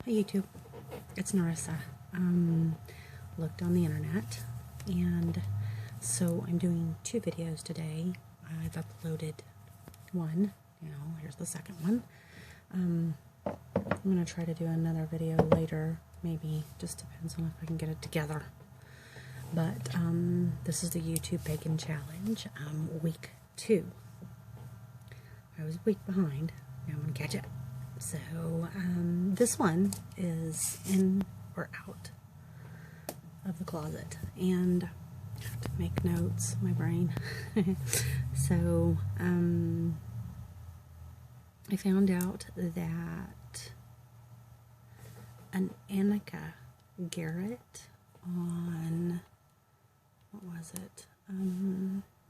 Hi YouTube, it's Narissa. Looked on the internet, and so I'm doing 2 videos today. I've uploaded one, here's the second one. I'm going to try to do another video later, maybe, just depends on if I can get it together. But this is the YouTube Pagan Challenge, week 2. I was a week behind, now I'm going to catch up. So, this one is in or out of the closet, and I have to make notes, my brain. So, I found out that an Annika Garrett on, what was it,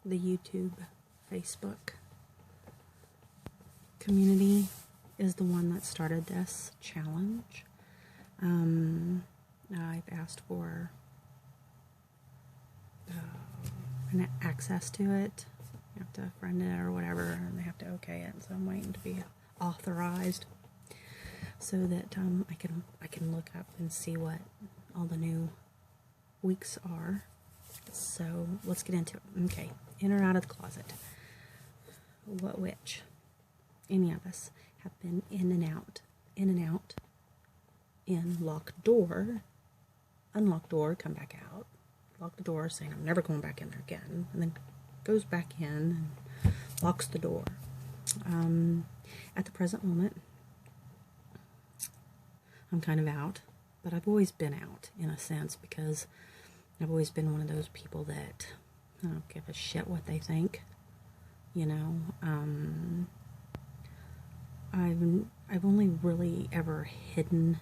the YouTube Facebook community is the one that started this challenge. I've asked for access to it. You have to friend it or whatever, and they have to okay it. So I'm waiting to be authorized so that I can look up and see what all the new weeks are. So let's get into it. Okay, in or out of the closet. What which? Any of us have been in and out, in locked door, unlocked door, come back out, lock the door, saying I'm never going back in there again, and then goes back in and locks the door. At the present moment, I'm kind of out, but I've always been out, in a sense, because I've always been one of those people that I don't give a shit what they think, I've only really ever hidden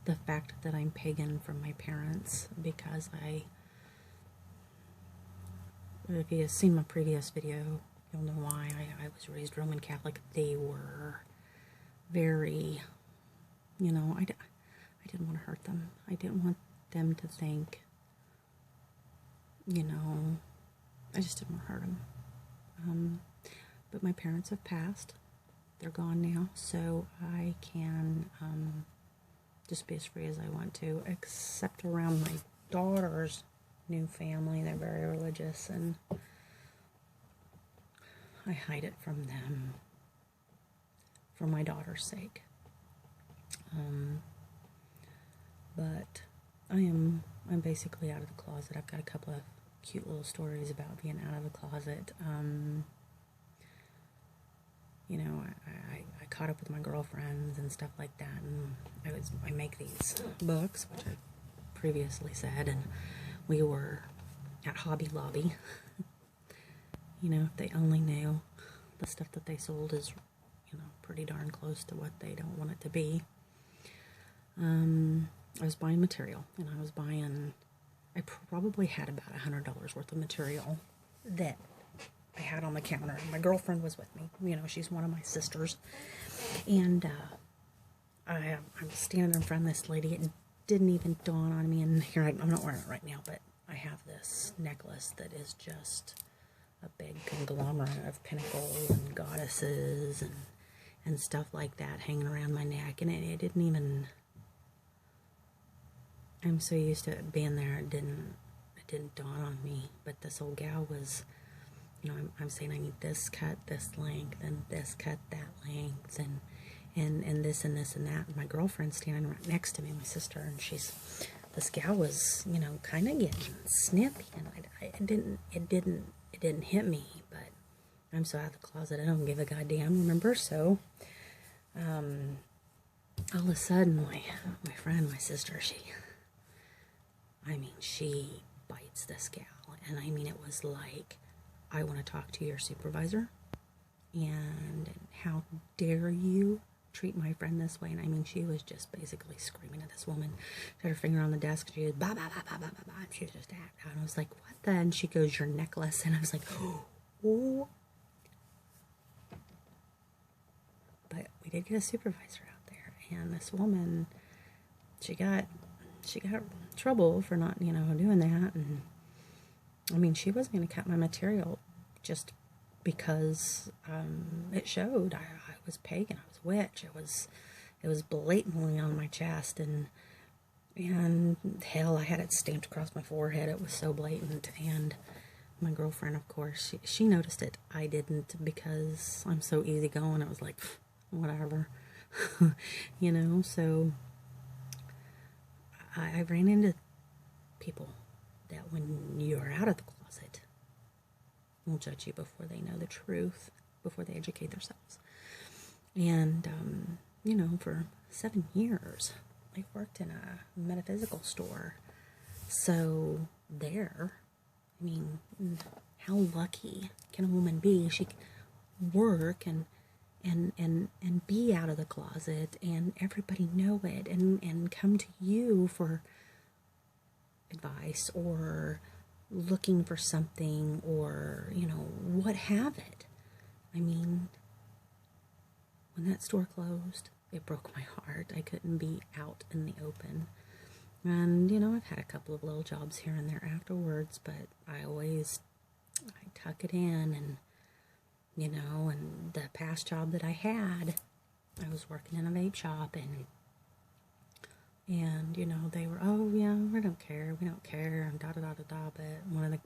the fact that I'm pagan from my parents, because if you have seen my previous video, you'll know why. I was raised Roman Catholic. They were very, I didn't want to hurt them. I didn't want them to think, I just didn't want to hurt them. But my parents have passed. They're gone now, so I can just be as free as I want to, except around my daughter's new family. They're very religious, and I hide it from them for my daughter's sake. But I'm basically out of the closet. I've got a couple of cute little stories about being out of the closet. I caught up with my girlfriends and stuff like that, and I make these books, which I previously said, and we were at Hobby Lobby. If they only knew the stuff that they sold is, pretty darn close to what they don't want it to be. I was buying material, and I probably had about $100 worth of material that I had on the counter. My girlfriend was with me. She's one of my sisters. And I'm standing in front of this lady. It didn't even dawn on me. And here, I'm not wearing it right now, but I have this necklace that is just a big conglomerate of pinnacles and goddesses and stuff like that hanging around my neck. And it didn't even... I'm so used to it being there, it didn't dawn on me. But this old gal was... I'm saying I need this cut, this length, and this cut, that length, and this and this and that. And my girlfriend's standing right next to me, my sister, and this gal was, kind of getting snippy, and it didn't hit me, but I'm so out of the closet, I don't give a goddamn, remember? So, all of a sudden, my friend, my sister, she bites this gal, and it was like, I want to talk to your supervisor, and how dare you treat my friend this way? And she was just basically screaming at this woman. She had her finger on the desk. She was bah, bah, bah, bah, bah, bah, bah. She was just out. And I was like, what the? And she goes, your necklace. And I was like, oh. But we did get a supervisor out there, and this woman, she got trouble for not, doing that. And she wasn't going to cut my material just because it showed I was pagan, I was witch, It was blatantly on my chest, and hell, I had it stamped across my forehead. It was so blatant. And my girlfriend, of course, she noticed it. I didn't, because I'm so easygoing. It was like, whatever, you know. So I ran into people that when you're out of the closet will judge you before they know the truth, before they educate themselves. And you know, for 7 years I worked in a metaphysical store. So there, I mean, how lucky can a woman be? She can work and be out of the closet and everybody know it and come to you for advice or looking for something, or, you know, what have it. I mean, when that store closed, it broke my heart. I couldn't be out in the open. And, you know, I've had a couple of little jobs here and there afterwards, but I tuck it in. And, you know, and the past job that I had, I was working in a vape shop, and you know, they were, oh yeah, we don't care, and da-da-da-da-da, but one of the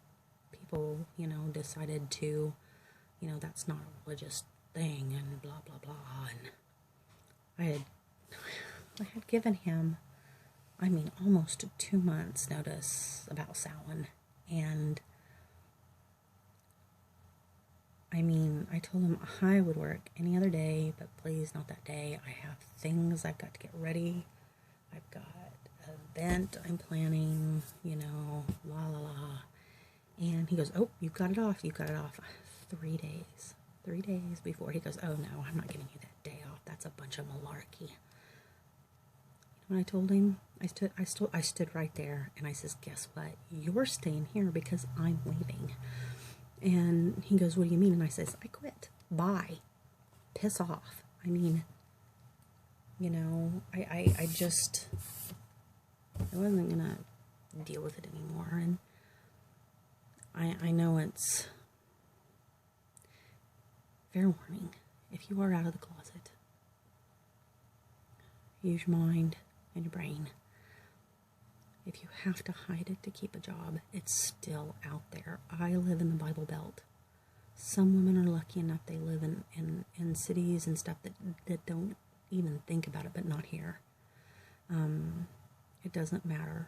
people, you know, decided to, you know, that's not a religious thing, and blah, blah, blah, and I had given him, I mean, almost 2 months notice about Samhain, and I mean, I told him I would work any other day, but please not that day. I have things I've got to get ready. I've got an event I'm planning, you know, la la la. And he goes, oh, you've got it off. 3 days. 3 days before he goes, oh no, I'm not giving you that day off. That's a bunch of malarkey. You know what I told him? I stood right there, and I says, guess what? You're staying here because I'm leaving. And he goes, what do you mean? And I says, I quit. Bye. Piss off. I mean, you know, I wasn't going to deal with it anymore. And I know it's fair warning. If you are out of the closet, use your mind and your brain. If you have to hide it to keep a job, it's still out there. I live in the Bible Belt. Some women are lucky enough they live in cities and stuff that don't even think about it, but not here. It doesn't matter.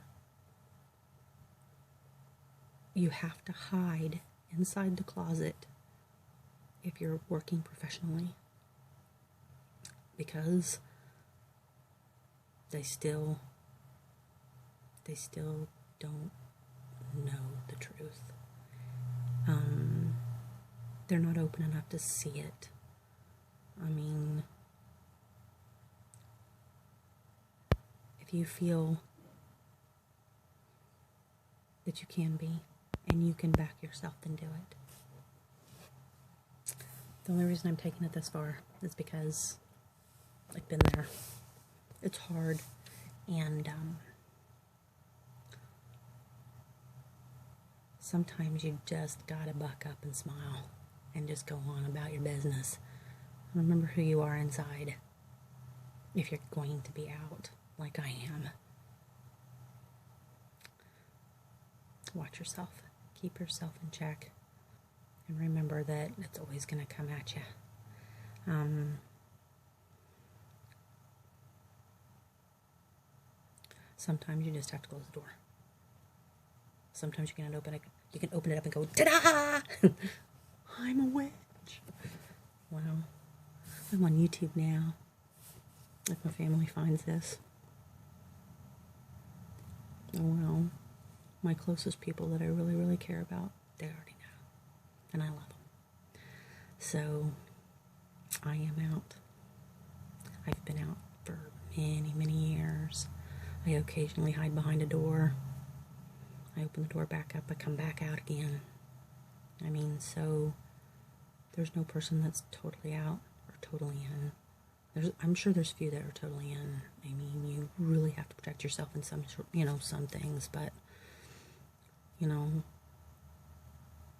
You have to hide inside the closet if you're working professionally, because they still don't know the truth. They're not open enough to see it. I mean, if you feel that you can be and you can back yourself, then do it. The only reason I'm taking it this far is because I've been there. It's hard, and sometimes you just gotta buck up and smile and just go on about your business. Remember who you are inside if you're going to be out like I am. Watch yourself. Keep yourself in check. And remember that it's always going to come at you. Sometimes you just have to close the door. Sometimes you can open it up and go, ta-da! I'm a witch. Well, I'm on YouTube now. If my family finds this. Oh well. My closest people that I really, really care about, they already know. And I love them. So, I am out. I've been out for many, many years. I occasionally hide behind a door. I open the door back up, I come back out again. I mean, so there's no person that's totally out or totally in. I'm sure there's few that are totally in. I mean, you really have to protect yourself in some things, but, you know,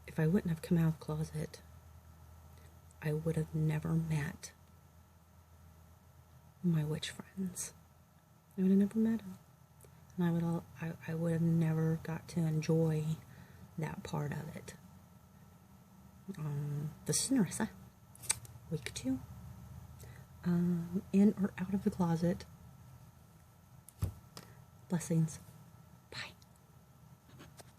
if I wouldn't have come out of the closet, I would have never met my witch friends. I would have never met them. And I would have never got to enjoy that part of it. This is Narissa. Week 2. In or out of the closet. Blessings.